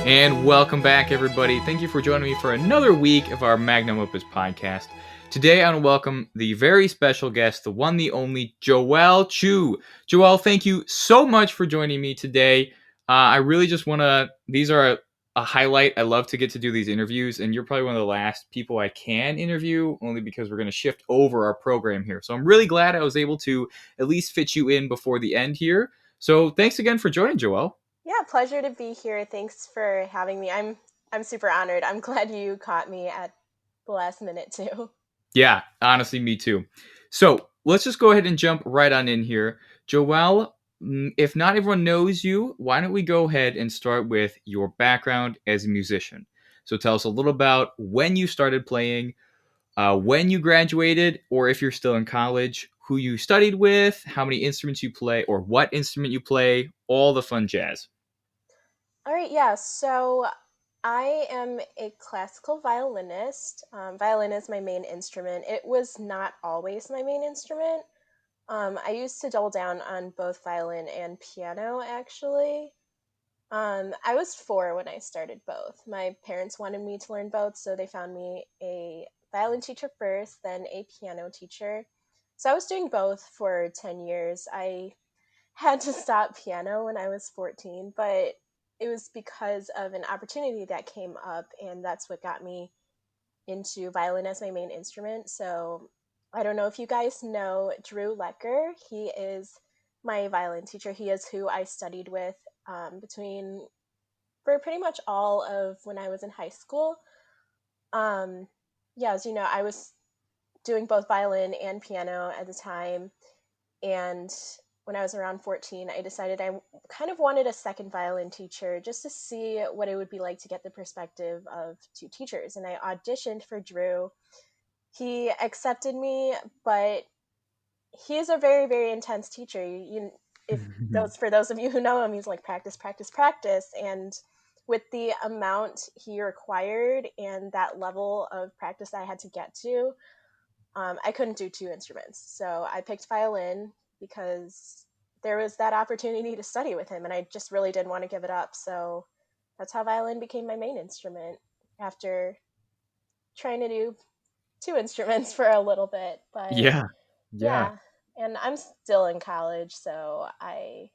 And welcome back, everybody. Thank you for joining me for another week of our Magnum OPUS Podcast. Today, I want to welcome the very special guest, the one, the only, Joelle Chiu. Joelle, thank you so much for joining me today. I really just want to, these are a highlight. I love to get to do these interviews, and you're probably one of the last people I can interview, only because we're going to shift over our program here. So I'm really glad I was able to at least fit you in before the end here. So thanks again for joining, Joelle. Yeah, pleasure to be here. Thanks for having me. I'm super honored. I'm glad you caught me at the last minute too. Yeah, honestly, me too. So let's just go ahead and jump right on in here. Joelle, if not everyone knows you, why don't we go ahead and start with your background as a musician? So tell us a little about when you started playing, when you graduated, or if you're still in college, who you studied with, how many instruments you play, or what instrument you play, all the fun jazz. All right, yeah. So I am a classical violinist. Violin is my main instrument. It was not always my main instrument. I used to double down on both violin and piano, actually. I was 4 when I started both. My parents wanted me to learn both, so they found me a violin teacher first, then a piano teacher. So I was doing both for 10 years. I had to stop piano when I was 14, but it was because of an opportunity that came up, and that's what got me into violin as my main instrument. So I don't know if you guys know Drew Lecker. He is my violin teacher. He is who I studied with for pretty much all of when I was in high school. Yeah, as you know, I was doing both violin and piano at the time. And when I was around 14, I decided I kind of wanted a second violin teacher just to see what it would be like to get the perspective of 2 teachers. And I auditioned for Drew. He accepted me, but he is a very, very intense teacher. For those of you who know him, he's like practice, practice, practice. And with the amount he required and that level of practice I had to get to, I couldn't do 2 instruments. So I picked violin because there was that opportunity to study with him, and I just really didn't want to give it up. So that's how violin became my main instrument after trying to do 2 instruments for a little bit. But Yeah. and I'm still in college, so I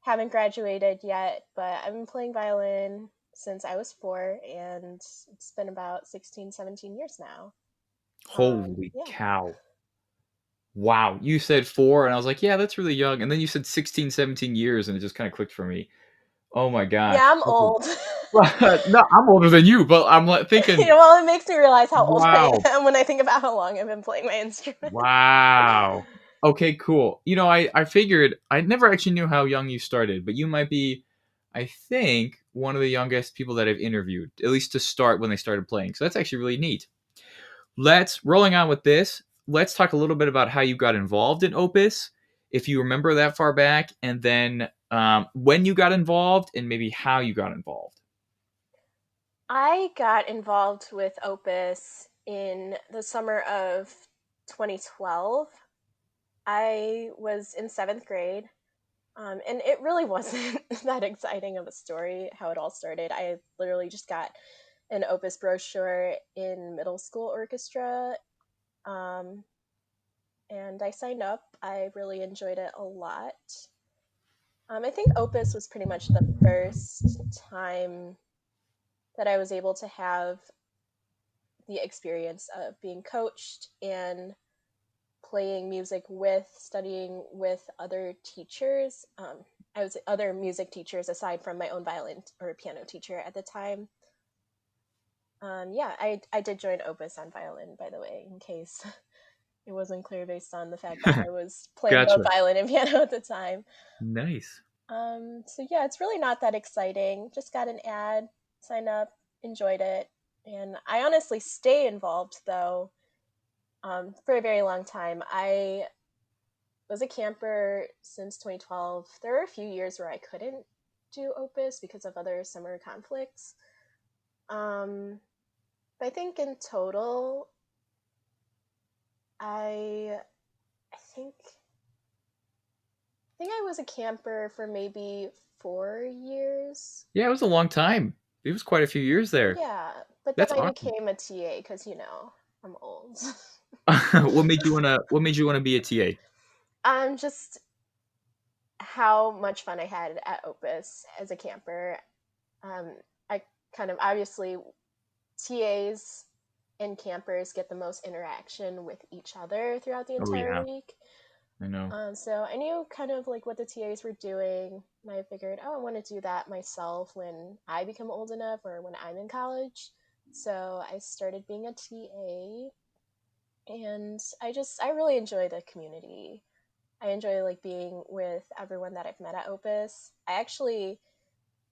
haven't graduated yet, but I've been playing violin since I was 4, and it's been about 16, 17 years now. Holy cow. Wow. You said 4, and I was like, yeah, that's really young. And then you said 16, 17 years, and it just kind of clicked for me. Oh my gosh. Yeah, I'm old. No, I'm older than you, but I'm like thinking, Well, it makes me realize how old I wow. am when I think about how long I've been playing my instrument. Wow. Okay, cool. I figured, I never actually knew how young you started, but you might be, I think, one of the youngest people that I've interviewed, at least to start when they started playing. So that's actually really neat. Rolling on with this, let's talk a little bit about how you got involved in Opus, if you remember that far back, and then when you got involved and maybe how you got involved. I got involved with Opus in the summer of 2012. I was in 7th grade, and it really wasn't that exciting of a story how it all started. I literally just got an Opus brochure in middle school orchestra, and I signed up. I really enjoyed it a lot. I think Opus was pretty much the first time that I was able to have the experience of being coached and playing music studying with other teachers. I was other music teachers aside from my own violin or piano teacher at the time. I did join Opus on violin, by the way, in case it wasn't clear based on the fact that I was playing both violin and piano at the time. Nice. So yeah, it's really not that exciting. Just got an ad, signed up, enjoyed it. And I honestly stay involved though for a very long time. I was a camper since 2012. There were a few years where I couldn't do Opus because of other summer conflicts. But I think in total, I think I was a camper for maybe 4 years. Yeah, it was a long time. It was quite a few years there. Yeah, but then That's I awesome. became a TA because I'm old. What made you want to be a TA? Just how much fun I had at Opus as a camper. I kind of obviously TAs and campers get the most interaction with each other throughout the Oh entire yeah, week. I know. So I knew kind of like what the TAs were doing, and I figured, oh, I want to do that myself when I become old enough or when I'm in college. So I started being a TA, and I really enjoy the community. I enjoy like being with everyone that I've met at Opus. I actually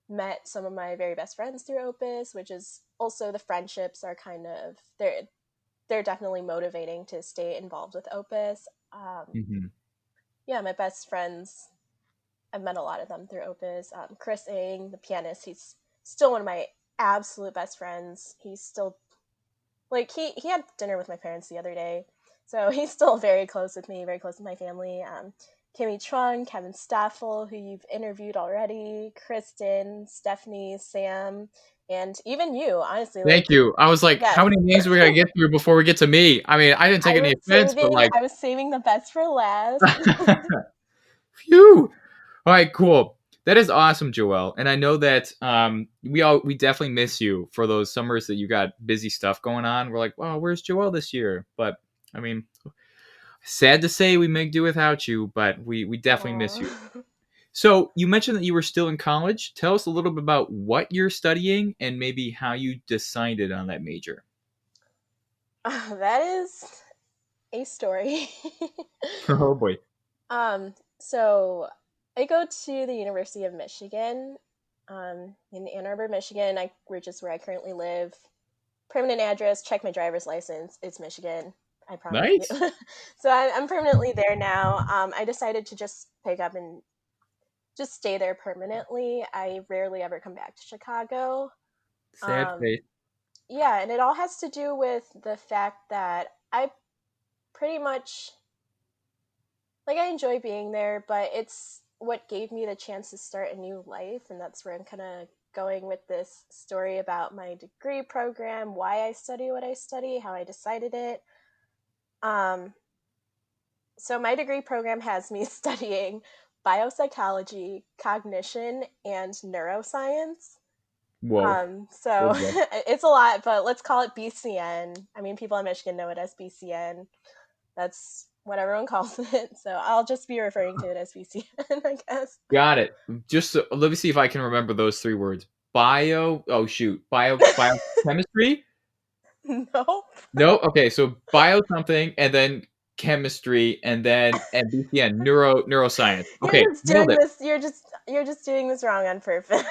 met some of my very best friends through Opus, which is also the friendships are kind of they're definitely motivating to stay involved with Opus. Hmm. Yeah, my best friends, I've met a lot of them through Opus. Chris Ng, the pianist, he's still one of my absolute best friends. He's still like he had dinner with my parents the other day, so he's still very close with me, very close with my family. Kimmy Chung, Kevin Staffel, who you've interviewed already, Kristen, Stephanie, Sam, and even you. Honestly, like Thank you. I was like, yes, how many names are we gonna get through before we get to me? I mean, I didn't take any offense, but like, I was saving the best for last. phew. All right, cool. That is awesome, Joelle. And I know that we definitely miss you for those summers that you got busy stuff going on. We're like, wow, where's Joelle this year? But I mean, sad to say we make do without you, but we definitely miss you. Aw. So you mentioned that you were still in college. Tell us a little bit about what you're studying and maybe how you decided on that major. That is a story. Oh boy. So I go to the University of Michigan, in Ann Arbor, Michigan, which is where I currently live. Permanent address, check my driver's license. It's Michigan. I promise you. Nice. So I'm permanently there now. I decided to just pick up and just stay there permanently. I rarely ever come back to Chicago. Sad Um, face. yeah, and it all has to do with the fact that I pretty much like I enjoy being there, but it's what gave me the chance to start a new life, and that's where I'm kind of going with this story about my degree program, why I study what I study, how I decided it. Um, so my degree program has me studying biopsychology, cognition, and neuroscience. Whoa. So Okay. it's a lot, but let's call it BCN. I mean, people in Michigan know it as BCN. That's what everyone calls it. So I'll just be referring to it as BCN, I guess. Got it. Let me see if I can remember those three words. Bio. Oh shoot. Biochemistry. Nope. No. Okay. So bio something, and then chemistry, and BCN neuroscience. Okay, nailed it. You're just doing this wrong on purpose.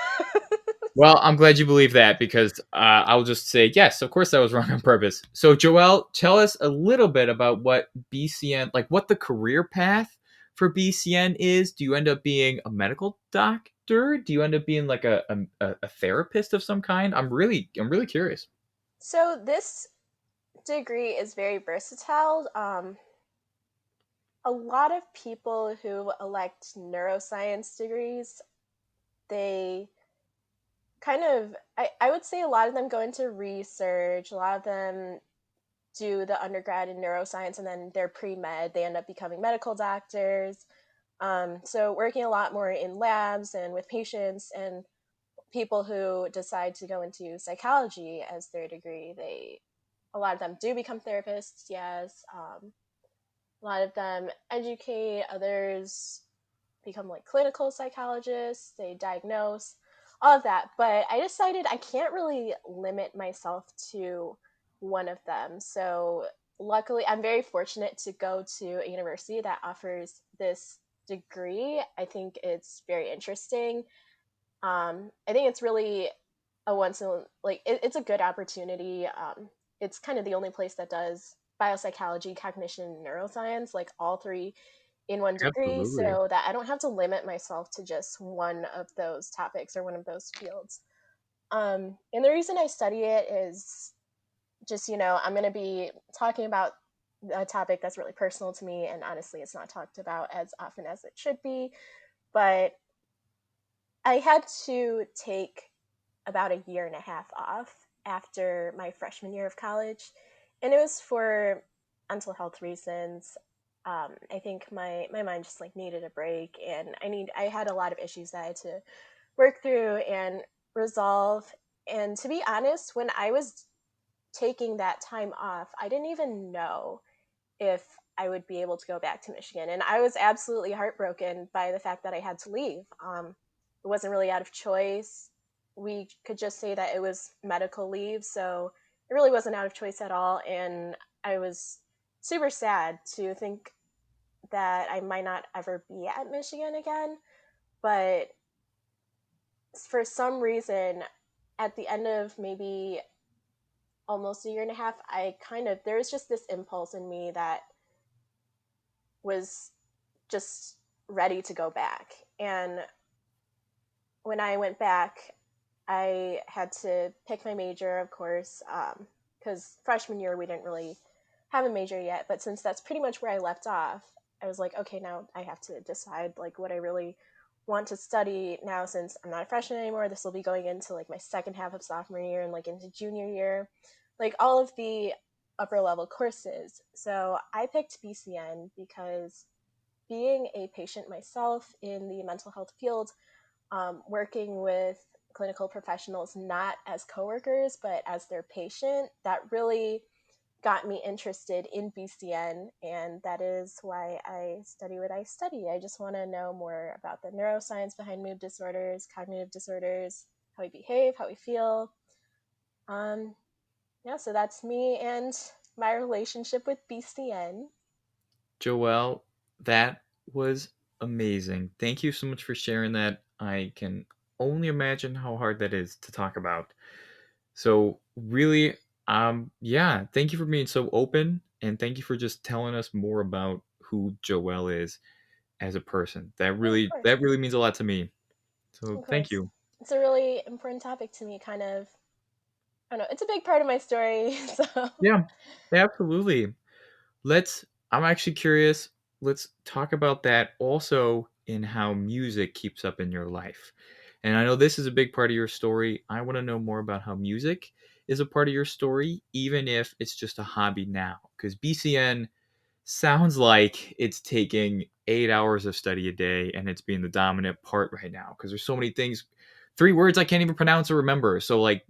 Well, I'm glad you believe that because I'll just say yes. Of course, I was wrong on purpose. So, Joelle, tell us a little bit about what BCN, like what the career path for BCN is. Do you end up being a medical doctor? Do you end up being like a therapist of some kind? I'm really curious. So this degree is very versatile. A lot of people who elect neuroscience degrees, they kind of I would say a lot of them go into research. A lot of them do the undergrad in neuroscience and then they're pre-med. They end up becoming medical doctors. So working a lot more in labs and with patients, and people who decide to go into psychology as their degree, a lot of them do become therapists, yes. A lot of them educate, others become like clinical psychologists, they diagnose, all of that. But I decided I can't really limit myself to one of them. So luckily, I'm very fortunate to go to a university that offers this degree. I think it's very interesting. I think it's really a once in like it's a good opportunity. It's kind of the only place that does biopsychology, cognition, neuroscience, like all three in one degree, Absolutely. so that I don't have to limit myself to just one of those topics or one of those fields. And the reason I study it is just, I'm going to be talking about a topic that's really personal to me, and honestly, it's not talked about as often as it should be. But I had to take about a year and a half off after my freshman year of college, and it was for mental health reasons. I think my mind just like needed a break, and I had a lot of issues that I had to work through and resolve. And to be honest, when I was taking that time off, I didn't even know if I would be able to go back to Michigan. And I was absolutely heartbroken by the fact that I had to leave. It wasn't really out of choice. We could just say that it was medical leave. So it really wasn't out of choice at all. And I was super sad to think that I might not ever be at Michigan again. But for some reason, at the end of maybe almost a year and a half, there was just this impulse in me that was just ready to go back. And when I went back, I had to pick my major, of course, because freshman year we didn't really have a major yet. But since that's pretty much where I left off, I was like, okay, now I have to decide like what I really want to study now. Since I'm not a freshman anymore, this will be going into like my second half of sophomore year and like into junior year, like all of the upper level courses. So I picked BCN because being a patient myself in the mental health field, working with clinical professionals not as coworkers but as their patient, that really got me interested in BCN, and that is why I study what I study. I just want to know more about the neuroscience behind mood disorders, cognitive disorders, how we behave, how we feel. Um, yeah, so that's me and my relationship with BCN. Joelle, that was amazing. Thank you so much for sharing that. I can only imagine how hard that is to talk about. So really, yeah, thank you for being so open, and thank you for just telling us more about who Joelle is as a person. Yeah, That really means a lot to me. So of thank course. you. It's a really important topic to me, kind of. I don't know, it's a big part of my story. So, Yeah, absolutely. Let's I'm actually curious. Let's talk about that also in how music keeps up in your life. And I know this is a big part of your story. I want to know more about how music is a part of your story, even if it's just a hobby now. Because BCN sounds like it's taking 8 hours of study a day and it's being the dominant part right now. Because there's so many things, three words I can't even pronounce or remember. So, like,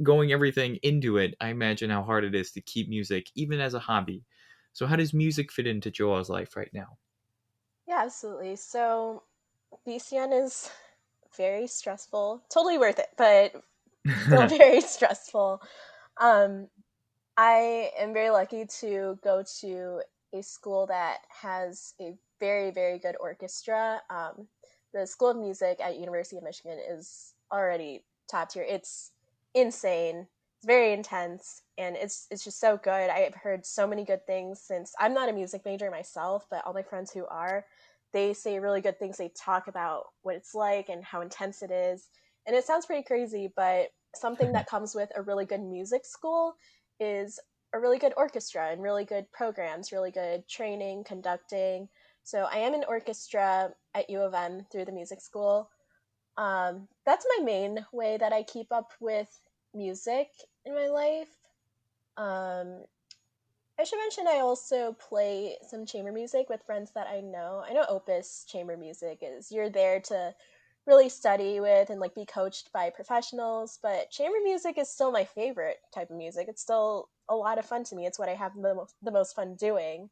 going everything into it, I imagine how hard it is to keep music, even as a hobby. So, how does music fit into Joel's life right now? yeah, absolutely. So, BCN is very stressful. Totally worth it, but still very stressful. Um, I am very lucky to go to a school that has a very, very good orchestra. The School of Music at University of Michigan is already top tier. It's insane. It's very intense, and it's just so good. I've heard so many good things since I'm not a music major myself, but all my friends who are, they say really good things. They talk about what it's like and how intense it is. And it sounds pretty crazy, but something that comes with a really good music school is a really good orchestra and really good programs, really good training, conducting. So I am in orchestra at U of M through the music school. That's my main way that I keep up with music in my life. Um, I should mention I also play some chamber music with friends that I know. I know OPUS Chamber Music is you're there to really study with and like be coached by professionals, but chamber music is still my favorite type of music. It's still a lot of fun to me. It's what I have the most fun doing.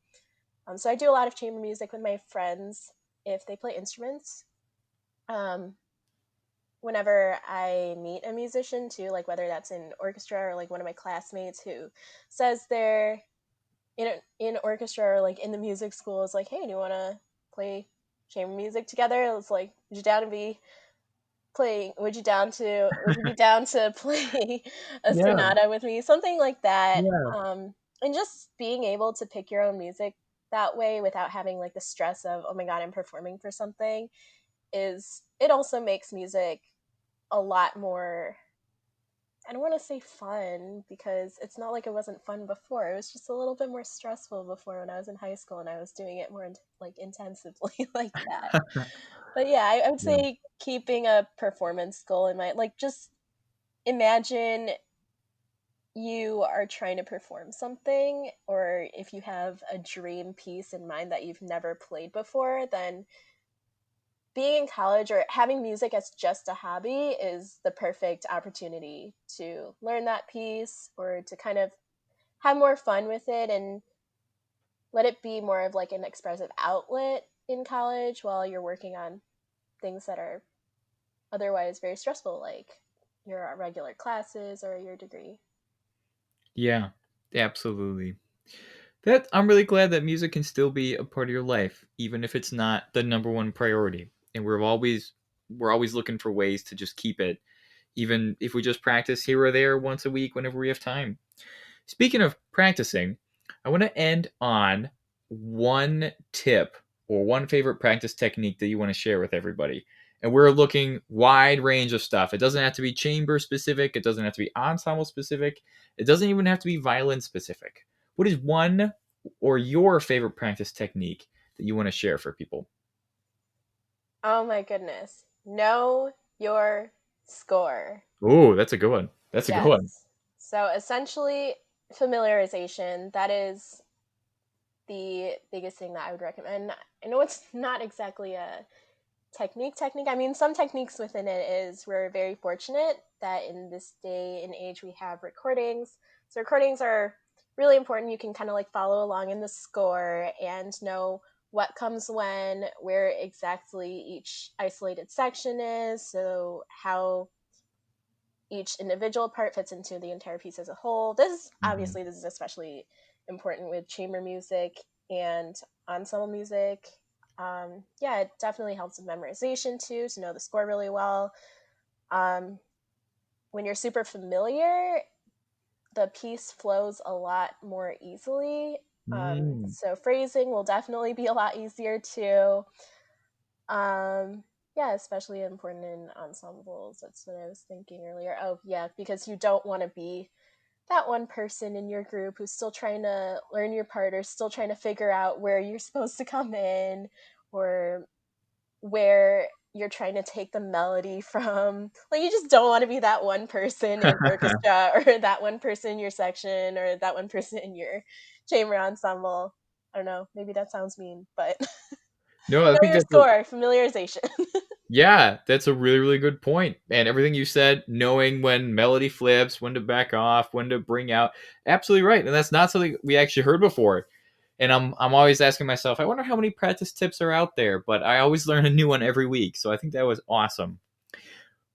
So I do a lot of chamber music with my friends if they play instruments. Um, Whenever I meet a musician too, like whether that's in orchestra or like one of my classmates who says they're in orchestra or like in the music school is like, hey, do you want to play chamber music together? It's like, would you down to be playing? Would you be down to play a Yeah, sonata with me? Something like that. yeah. And just being able to pick your own music that way without having like the stress of, oh my god, I'm performing for something, is it also makes music a lot more I don't want to say fun because it's not like it wasn't fun before. It was just a little bit more stressful before when I was in high school and I was doing it more like intensively like that. But yeah, I would Yeah. say keeping a performance goal in mind, like just imagine you are trying to perform something, or if you have a dream piece in mind that you've never played before, then being in college or having music as just a hobby is the perfect opportunity to learn that piece or to kind of have more fun with it and let it be more of like an expressive outlet in college while you're working on things that are otherwise very stressful, like your regular classes or your degree. Yeah, absolutely. That I'm really glad that music can still be a part of your life, even if it's not the number one priority. And we're always looking for ways to just keep it, even if we just practice here or there once a week whenever we have time. Speaking of practicing, I want to end on one tip or one favorite practice technique that you want to share with everybody. And we're looking wide range of stuff. It doesn't have to be chamber specific. It doesn't have to be ensemble specific. It doesn't even have to be violin specific. What is one or your favorite practice technique that you want to share for people? Oh my goodness. Know your score. Oh, that's a good one. That's a good one. Yes. So essentially, familiarization, that is the biggest thing that I would recommend. I know it's not exactly a technique. I mean, some techniques within it is we're very fortunate that in this day and age we have recordings. So recordings are really important. You can kind of like follow along in the score and know what comes when, where exactly each isolated section is, so how each individual part fits into the entire piece as a whole. Mhm. This is especially important with chamber music and ensemble music. Yeah, it definitely helps with memorization too, to know the score really well. Um, when you're super familiar, the piece flows a lot more easily. Mm. So phrasing will definitely be a lot easier too. Um, yeah, especially important in ensembles. That's what I was thinking earlier. Oh, yeah, because you don't want to be that one person in your group who's still trying to learn your part or still trying to figure out where you're supposed to come in or where you're trying to take the melody from. Like, you just don't want to be that one person in orchestra or that one person in your section or that one person in your chamber ensemble. I don't know, maybe that sounds mean, but No, I know think your that's a, score, familiarization. yeah, that's a really, really good point. And everything you said, knowing when melody flips, when to back off, when to bring out, absolutely right. And that's not something we actually heard before. And I'm always asking myself, I wonder how many practice tips are out there, but I always learn a new one every week. So I think that was awesome.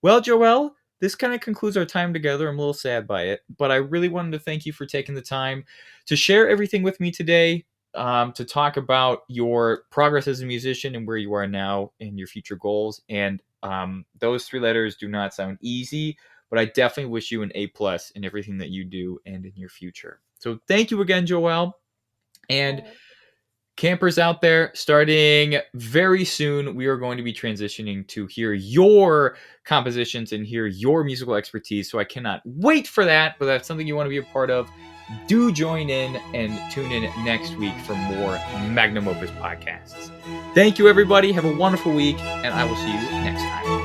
Well, Joelle, this kind of concludes our time together. I'm a little sad by it, but I really wanted to thank you for taking the time to share everything with me today, to talk about your progress as a musician and where you are now and your future goals. And those three letters do not sound easy, but I definitely wish you an A+ in everything that you do and in your future. So thank you again, Joelle. And Right. campers out there, starting very soon, we are going to be transitioning to hear your compositions and hear your musical expertise. So I cannot wait for that. But that's something you want to be a part of. Do join in and tune in next week for more Magnum Opus podcasts. Thank you, everybody. Have a wonderful week, and I will see you next time.